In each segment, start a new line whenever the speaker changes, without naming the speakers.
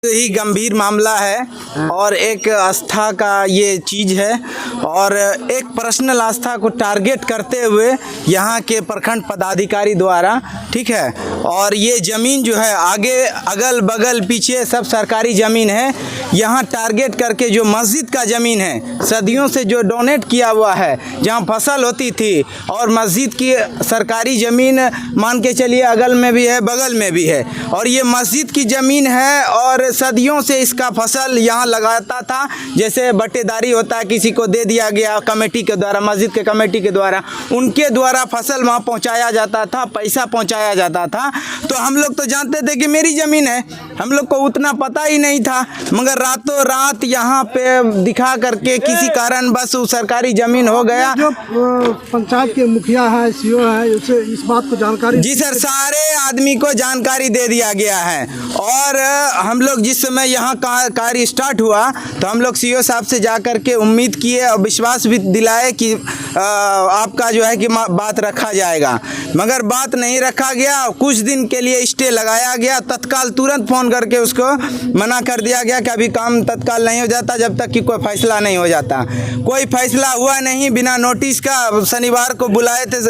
ही गंभीर मामला है और एक आस्था का ये चीज़ है और एक पर्सनल आस्था को टारगेट करते हुए यहाँ के प्रखंड पदाधिकारी द्वारा, ठीक है। और ये ज़मीन जो है आगे अगल बगल पीछे सब सरकारी ज़मीन है। यहाँ टारगेट करके जो मस्जिद का ज़मीन है सदियों से जो डोनेट किया हुआ है, जहाँ फसल होती थी, और मस्जिद की सरकारी ज़मीन मान के चलिए अगल में भी है बगल में भी है, और ये मस्जिद की ज़मीन है और सदियों से इसका फसल यहाँ लगाता था। जैसे बटेदारी होता है, किसी को दे दिया गया कमेटी के द्वारा, मस्जिद के कमेटी के द्वारा, उनके द्वारा फसल वहाँ पहुँचाया जाता था, पैसा पहुँचाया जाता था। तो हम लोग तो जानते थे कि मेरी ज़मीन है, हम लोग को उतना पता ही नहीं था। मगर रातों रात यहाँ पे दिखा करके किसी कारण बस वो सरकारी ज़मीन हो गया।
जो पंचायत के मुखिया है, सीओ है, उसे इस बात को जानकारी?
जी सर, सारे आदमी को जानकारी दे दिया गया है। और हम लोग जिस समय यहाँ कार्य स्टार्ट हुआ तो हम लोग सीओ साहब से जा कर के उम्मीद किए और विश्वास भी दिलाए कि आपका जो है कि बात रखा जाएगा, मगर बात नहीं रखा गया। कुछ दिन के लिए स्टे लगाया गया, तत्काल तुरंत फ़ोन करके उसको मना कर दिया गया कि अभी काम तत्काल नहीं हो जाता जब तक कि कोई फैसला नहीं हो जाता। कोई फैसला हुआ नहीं, बिना नोटिस का शनिवार को बुलाए थे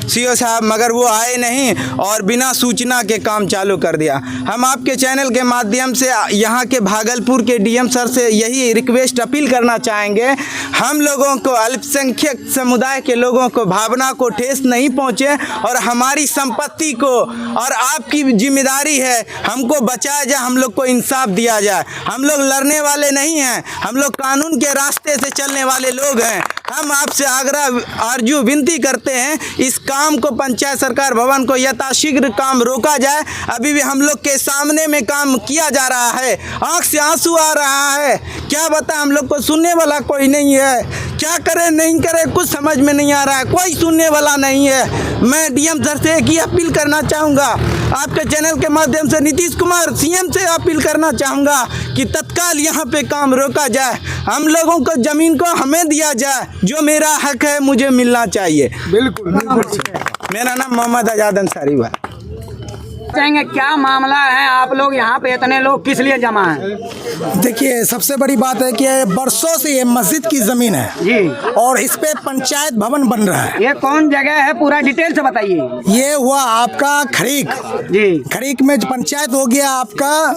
सीओ साहब, मगर वो आए नहीं और बिना सूचना के काम चालू कर दिया। हम आपके चैनल के माध्यम से यहाँ के भागलपुर के डीएम सर से यही रिक्वेस्ट अपील करना चाहेंगे, हम लोगों को, अल्पसंख्यक समुदाय के लोगों को भावना को ठेस नहीं पहुँचे और हमारी संपत्ति को, और आपकी जिम्मेदारी है हमको बचाया जाए, हम लोग को इंसाफ दिया जाए। हम लोग लड़ने वाले नहीं हैं, हम लोग कानून के रास्ते से चलने वाले लोग हैं। हम आपसे आग्रह आरजू विनती करते हैं, इस काम को, पंचायत सरकार भवन को यथाशीघ्र काम रोका जाए। अभी भी हम लोग के सामने में काम किया जा रहा है, आंख से आंसू आ रहा है। क्या बता, हम लोग को सुनने वाला कोई नहीं है, क्या करे नहीं करे कुछ समझ में नहीं आ रहा है, कोई सुनने वाला नहीं है। मैं डीएम सर से एक ही अपील करना चाहूँगा, आपके चैनल के माध्यम से नीतीश कुमार सीएम से अपील करना चाहूँगा कि तत्काल यहाँ पे काम रोका जाए, हम लोगों को ज़मीन को हमें दिया जाए, जो मेरा हक है मुझे मिलना चाहिए।
बिल्कुल।
मेरा नाम मोहम्मद आजाद अंसारी भाई।
चाहेंगे क्या मामला है, आप लोग यहाँ पे इतने लोग किस लिए जमा हैं?
देखिए, सबसे बड़ी बात है कि बरसों से ये मस्जिद की जमीन है
जी,
और इस पे पंचायत भवन बन रहा है।
ये कौन जगह है, पूरा डिटेल से बताइए।
ये हुआ आपका खरीक
जी,
खरीक में पंचायत हो गया आपका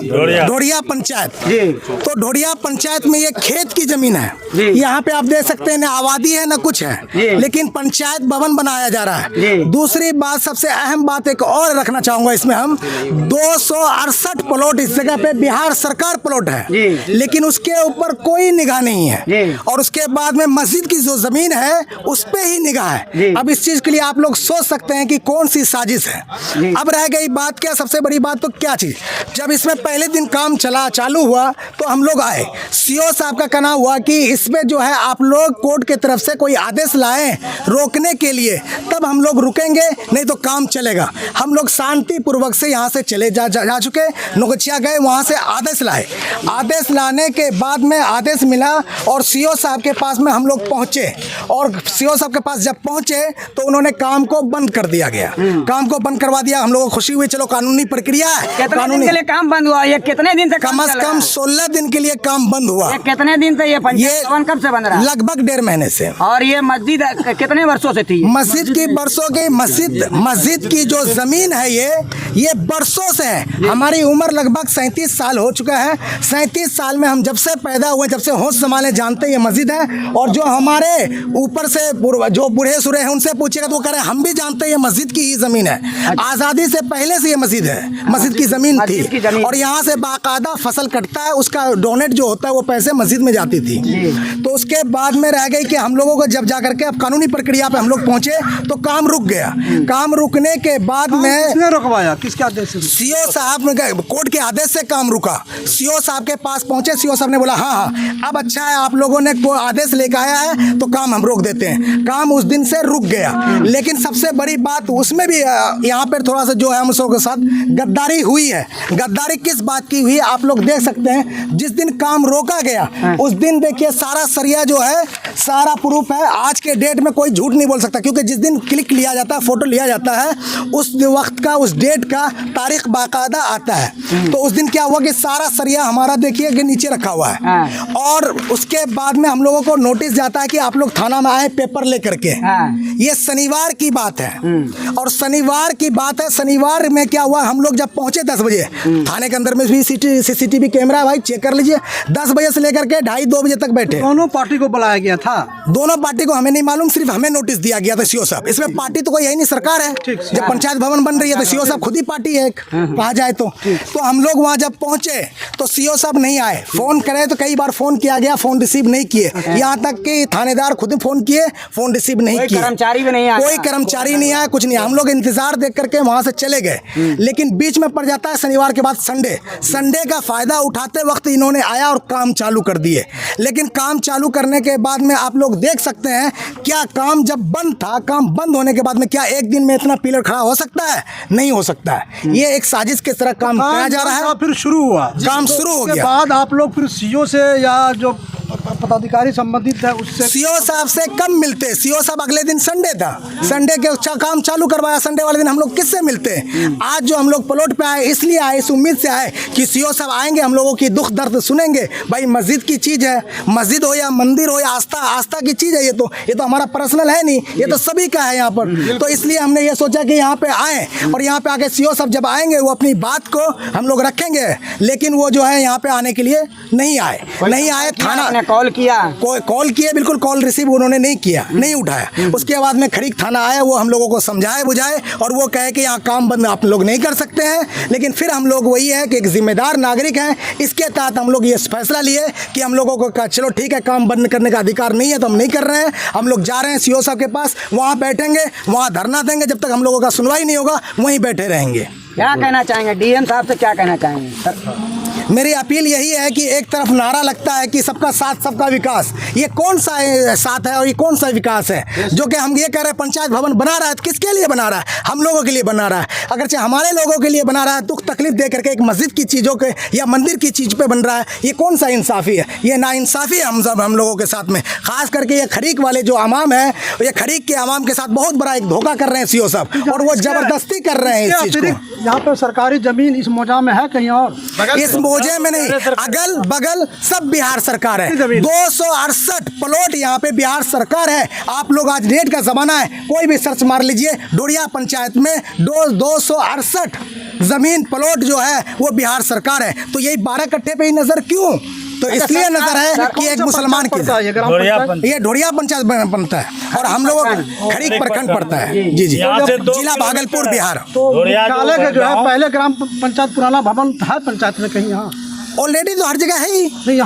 ढोड़िया पंचायत
जी।
तो ढोड़िया पंचायत में ये खेत की जमीन है।
जी।
यहाँ पे आप देख सकते हैं, न आबादी है न कुछ
जी।
है, लेकिन पंचायत भवन बनाया जा रहा
जी।
है। दूसरी बात, सबसे अहम बात एक और रखना चाहूंगा, इसमें हम 268 प्लॉट इस जगह पे बिहार सरकार प्लॉट है,
जी।
लेकिन उसके ऊपर कोई निगाह नहीं है।
जी।
और उसके बाद में मस्जिद की जो जमीन है उस पे ही निगाह
जी।
है। अब इस चीज के लिए आप लोग सोच सकते हैं कि कौन सी साजिश है।
जी।
अब रह गई बात, क्या सबसे बड़ी बात तो क्या चीज, जब इसमें पहले दिन काम चालू हुआ तो हम लोग आए, सीओ साहब का कहना हुआ कि इसमें जो है आप लोग कोर्ट के तरफ से कोई आदेश लाएं रोकने के लिए, तब हम लोग रुकेंगे, नहीं तो काम चलेगा। हम लोग शांति पूर्वक से यहाँ से चले जा चुके, नोगचिया गए, वहाँ से आदेश लाए। आदेश लाने के बाद में आदेश मिला और सीओ साहब के पास में हम लोग पहुँचे, और सीओ साहब के पास जब पहुँचे तो उन्होंने काम को बंद कर दिया गया, काम को बंद करवा दिया। हम लोगों को खुशी हुई, चलो कानूनी प्रक्रिया है।
कितने दिन के लिए काम बंद हुआ? ये कितने दिन से
कम से कम 16 दिन के लिए काम बंद हुआ।
ये कितने दिन से ये पंचायत भवन कब से बन रहा है?
लगभग 1.5 महीने से।
और ये मस्जिद कितने वर्षों से थी?
मस्जिद की बरसों की मस्जिद की जो जमीन है ये बरसों से है। हमारी उम्र लगभग 37 साल हो चुका है। 37 साल में हम जब से पैदा हुए, जब से होश संभाले, जानते ये मस्जिद है। और जो हमारे ऊपर से जो बूढ़े सुरे हैं उनसे पूछेगा तो वो कह रहे हैं हम भी जानते ये मस्जिद की ही जमीन है। आज़ादी से पहले से ये मस्जिद है, मस्जिद की जमीन थी, और यहाँ से बाकायदा फसल कटता है, उसका डोनेट जो होता है वो पैसे मस्जिद में जाती थी। तो उसके बाद में रह गई कि हम लोगों को जब जा करके अब कानूनी प्रक्रिया पे हम लोग पहुंचे तो काम रुक गया। काम रुकने के बाद में
किसने रुकवाया, किसके आदेश से?
सीओ साहब ने, कोर्ट के आदेश से काम रुका। सीओ साहब के पास पहुंचे, सीओ साहब ने बोला हाँ, अब अच्छा है, आप लोगों ने कोई आदेश लेकर आया है तो काम हम रोक देते हैं। काम उस दिन से रुक गया। लेकिन सबसे बड़ी बात उसमें भी यहाँ पर थोड़ा सा जो है हम सबके साथ गद्दारी हुई है। गद्दारी किस बात की हुई आप लोग देख सकते हैं। जिस दिन काम रोका गया उस दिन देखिए सारा सरिया जो है सारा प्रूफ है। आज के डेट में कोई झूठ नहीं बोल सकता, क्योंकि जिस दिन क्लिक लिया जाता है, फोटो लिया जाता है, उस वक्त का, उस डेट का तारीख बाकायदा आता है। तो उस दिन क्या हुआ कि सारा सरिया हमारा देखिए कि नीचे रखा हुआ है, और उसके बाद में हम लोगों को नोटिस जाता है कि आप लोग थाना में आए पेपर लेकर के। ये शनिवार की बात है, और शनिवार की बात है। शनिवार में क्या हुआ, हम लोग जब पहुंचे 10 बजे, थाने के अंदर में भी CCTV कैमरा है भाई, चेक कर लीजिए। 10 बजे से लेकर के 2:30-2 बजे तक बैठे।
दोनों पार्टी को बुलाया गया था?
दोनों पार्टी को हमें नहीं मालूम, सिर्फ हमें नोटिस दिया गया था सीओ साहब। इसमें पार्टी तो कोई है ही नहीं, सरकार है। जब पंचायत भवन बन रही है तो सीओ साहब खुद ही पार्टी है कहा जाए तो हम लोग वहां जब पहुंचे तो सीओ साहब नहीं आए। फोन करे तो कई बार फोन किया गया, फोन रिसीव नहीं किए। यहाँ तक कि थानेदार खुद फोन किए, फोन रिसीव नहीं किए।
कर्मचारी भी नहीं आया,
कोई कर्मचारी नहीं आया, कुछ नहीं। हम लोग इंतजार देख करके वहां से चले गए, लेकिन बीच में पड़ जाता है शनिवार के बाद संडे का फायदा उठाते वक्त इन्होंने आया और काम चालू कर दिए। लेकिन काम चालू करने के बाद में आप लोग देख सकते हैं क्या काम जब बंद था, काम बंद होने के बाद में क्या एक दिन में इतना पिलर खड़ा हो सकता है? नहीं हो सकता है। ये एक साजिश की तरह काम किया जा रहा है।
फिर शुरू हुआ,
काम शुरू हो गया।
बाद आप लोग फिर सीओ से या जो पदाधिकारी संबंधित है उससे
सीओ साहब से कम मिलते। सीओ साहब अगले दिन संडे था, संडे के काम चालू करवाया। संडे वाले दिन हम लोग किससे मिलते? आज जो हम लोग प्लॉट पे आए इसलिए आए, इस उम्मीद से आए कि सीओ साहब आएंगे, हम लोगों की दुख दर्द सुनेंगे। भाई मस्जिद की चीज़ है, मस्जिद हो या मंदिर हो या आस्था की चीज़ है। ये तो हमारा पर्सनल है नहीं, ये तो सभी का है यहाँ पर। तो इसलिए हमने ये सोचा कि यहाँ पे आए, और यहाँ पे आके सीओ साहब जब आएंगे वो अपनी बात को हम लोग रखेंगे। लेकिन वो जो है यहाँ पे आने के लिए नहीं आए। थाना
कॉल किया,
कॉल किए, बिल्कुल कॉल रिसीव उन्होंने नहीं किया, नहीं उठाया। उसके बाद में खरीक थाना आया, वो हम लोगों को समझाए बुझाए, और वो कहे कि यहाँ काम बंद आप लोग नहीं कर सकते हैं। लेकिन फिर हम लोग वही है कि एक जिम्मेदार नागरिक हैं, इसके तहत हम लोग ये फैसला लिए कि हम लोगों को कहा चलो ठीक है, काम बंद करने का अधिकार नहीं है तो हम नहीं कर रहे हैं। हम लोग जा रहे हैं सीओ साहब के पास, वहाँ बैठेंगे, वहाँ धरना देंगे। जब तक हम लोगों का सुनवाई नहीं होगा वहीं बैठे रहेंगे।
क्या कहना चाहेंगे डीएम साहब से, क्या कहना चाहेंगे?
मेरी अपील यही है कि एक तरफ नारा लगता है कि सबका साथ सबका विकास, ये कौन सा साथ है और ये कौन सा विकास है? जो कि हम ये कह रहे हैं पंचायत भवन बना रहा है, किसके लिए बना रहा है? हम लोगों के लिए बना रहा है। अगरचे हमारे लोगों के लिए बना रहा है, दुख तकलीफ दे करके एक मस्जिद की चीज़ों के या मंदिर की चीज़ पे बन रहा है, ये कौन सा इंसाफ़ी है? ये नाइंसाफ़ी है हम लोगों के साथ में। खास करके ये खरीक वाले जो अवाम है, ये खरीक के अवाम के साथ बहुत बड़ा एक धोखा कर रहे हैं सीओ साहब, और वो ज़बरदस्ती कर ररहे हैं इस चीज़ को।
यहाँ पर सरकारी जमीन इस मौजा में है कहीं और?
इस मौजे में नहीं, अगल बगल सब बिहार सरकार है। 268 प्लॉट यहाँ पे बिहार सरकार है। आप लोग आज नेट का जमाना है, कोई भी सर्च मार लीजिए, डोरिया पंचायत में 268 जमीन प्लॉट जो है वो बिहार सरकार है। तो यही 12 कट्ठे पे ही नजर क्यों? तो इसलिए नजर है कि एक मुसलमान की ये ढोरिया पंचायत बनता है, और हम लोगों खरीक प्रखंड पड़ता है। जी जिला भागलपुर बिहार।
तो मुख्यालय का जो है पहले ग्राम पंचायत पुराना भवन है पंचायत में कहीं? यहाँ
ऑलरेडी तो हर जगह है ही
नहीं।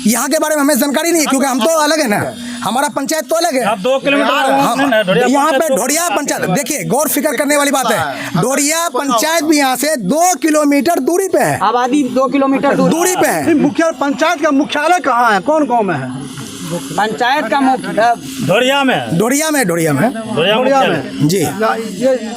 यहाँ
के बारे में हमें जानकारी नहीं है, क्योंकि हम तो अलग है ना, हमारा पंचायत तो अलग है।
आप 2 किलोमीटर
यहाँ पे ढोरिया पंचायत, देखिए गौर फिक्र करने वाली बात है, ढोरिया पंचायत भी यहाँ से 2 किलोमीटर दूरी पे है।
आबादी 2 किलोमीटर दूरी
पे है।
मुख्य पंचायत का मुख्यालय कहाँ है, कौन गाँव में है?
पंचायत का
ढोरिया में
जी।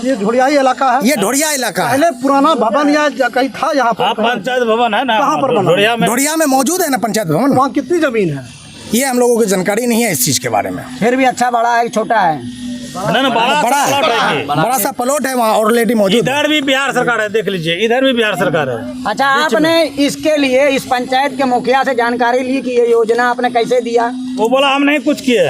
ये ढोरियाई इलाका है,
ये ढोरिया इलाका है।
पहले पुराना भवन या कहीं था यहाँ पर?
पंचायत भवन है ना,
कहाँ पर बना?
ढोरिया में मौजूद है ना पंचायत भवन।
वहाँ कितनी जमीन है?
ये हम लोगों को जानकारी नहीं है इस चीज के बारे में।
फिर भी अच्छा बड़ा है, छोटा है?
बड़ा सा प्लॉट है वहाँ ऑलरेडी मौजूद।
इधर भी बिहार सरकार है, देख लीजिए, इधर भी बिहार सरकार है।
अच्छा, आपने इसके लिए इस पंचायत के मुखिया से जानकारी ली कि ये योजना आपने कैसे दिया?
वो बोला हम नहीं कुछ किए।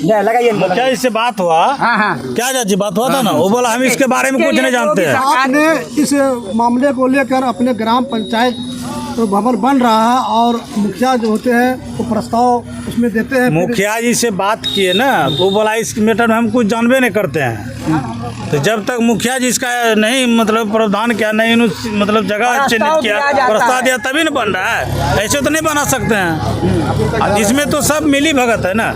लगाइए,
मुखिया इससे बात हुआ।
हाँ।
क्या जी बात हुआ था ना, वो बोला हम इसके बारे में कुछ नहीं जानते हैं।
आपने इस मामले को लेकर अपने ग्राम पंचायत तो भवन बन रहा है, और मुखिया जो होते हैं वो प्रस्ताव उसमें देते हैं।
मुखिया जी से बात किए ना, तो वो बोला इस मैटर में हम कुछ जानबे नहीं करते हैं। तो जब तक मुखिया जी इसका नहीं मतलब प्रावधान किया, नहीं मतलब जगह चिन्हित किया, प्रस्ताव दिया, तभी नहीं बन रहा है। ऐसे तो नहीं बना सकते हैं, इसमें तो सब मिली भगत है ना।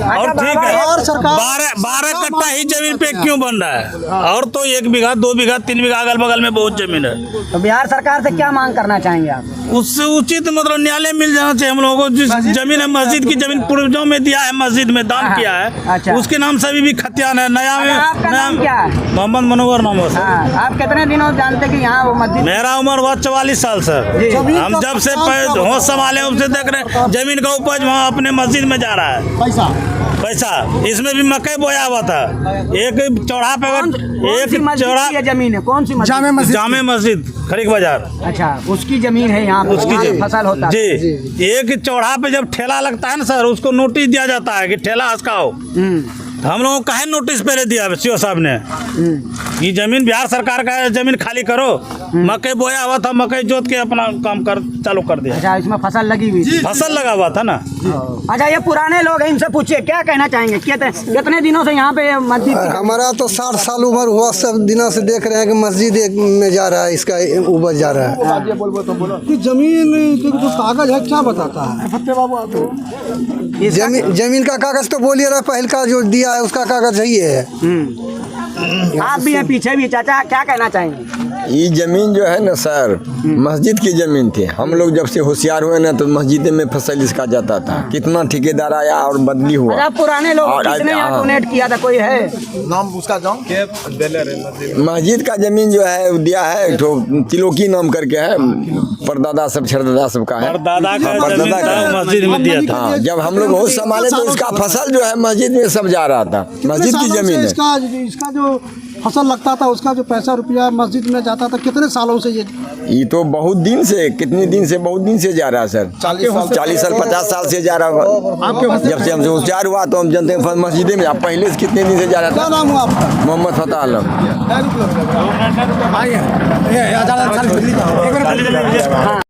और ठीक है,
और सरकार
12 कट्ठा ही जमीन पे क्यों बन रहा है? और तो 1 बीघा 2 बीघा 3 बीघा अगल बगल में बहुत जमीन है।
तो बिहार सरकार से क्या मांग करना चाहेंगे आप?
उससे उचित मतलब न्यायालय मिल जाना चाहिए हम लोगों को। जिस जमीन है, मस्जिद की जमीन पूर्वजों में दिया है, मस्जिद में दान किया है,
अच्छा।
उसके नाम से अभी भी खतियान नया में
आपका नाम क्या है?
मोहम्मद मनोवर नाम है सर।
हाँ, आप कितने दिनों से जानते कि यहाँ वो मस्जिद
मेरा उम्र हुआ 44 साल सर।
जी।
हम जब से होश संभाले उससे देख रहे हैं जमीन का उपज वहाँ अपने मस्जिद में जा रहा है। पैसा इसमें भी मकई बोया हुआ था। एक चौड़ा पे
कौन
एक
सी मस्जिद
चौड़ा
की ये जमीन है? कौन सी मस्जिद?
जामे मस्जिद
जामे मस्जिद खरीक बाजार
अच्छा, उसकी जमीन है यहाँ पे,
उसकी
वहाँ
जमीन।
फसल होता है।
जी एक चौड़ा पे जब ठेला लगता है ना सर, उसको नोटिस दिया जाता है कि ठेला हस्काओ। तो हम लोगों को काहे नोटिस पहले दिया सीओ साहब ने, ये जमीन बिहार सरकार का है, जमीन खाली करो। मकई बोया हुआ था, मकई जोत के अपना काम कर चालू कर दिया।
अच्छा, इसमें फसल लगी हुई थी।
फसल लगा हुआ था ना।
अच्छा, ये पुराने लोग हैं, इनसे पूछिए क्या कहना चाहेंगे? कितने दिनों से यहाँ पे मस्जिद?
हमारा तो 60 साल उम्र हुआ, सब दिनों से देख रहे हैं कि मस्जिद में जा रहा है, इसका उपज जा रहा है।
कि जमीन के जो कागज है क्या बताता है?
जमीन का कागज तो बोलिए रहा, पहल का जो दिया है उसका कागज है ये है।
आप भी हैं पीछे भी, चाचा क्या कहना चाहेंगे?
ये जमीन जो है ना सर, मस्जिद की जमीन थी। हम लोग जब से होशियार हुए ना तो मस्जिद में फसल इसका जाता था। कितना ठेकेदार आया और बदली हुआ।
अच्छा, पुराने लोग
और
किसने यहाँ
हाँ।
डोनेट किया था, कोई है?
मस्जिद का जमीन जो है वो दिया है, तो तिलोकी नाम करके है, परदादा सब छरदादा सब का है।
परदादा का
हाँ,
जमीन
परदादा
था,
का।
मस्जिद में दिया था।
हाँ, जब हम लोग होश संभाले तो इसका फसल जो है मस्जिद में सब जा रहा था। मस्जिद की जमीन है।
इसका जो फसल लगता था, उसका जो पैसा रुपया मस्जिद में जाता था, कितने सालों से
ये तो बहुत दिन से, कितने दिन से, बहुत दिन से जा रहा है सर। 40 साल 50 साल से जा रहा होगा। जब से हमसे होशियार हुआ तो हम जानते हैं मस्जिद में। आप पहले से कितने दिन से जा रहा
क्या
था?
नाम हुआ आपका?
मोहम्मद फतेह आलम।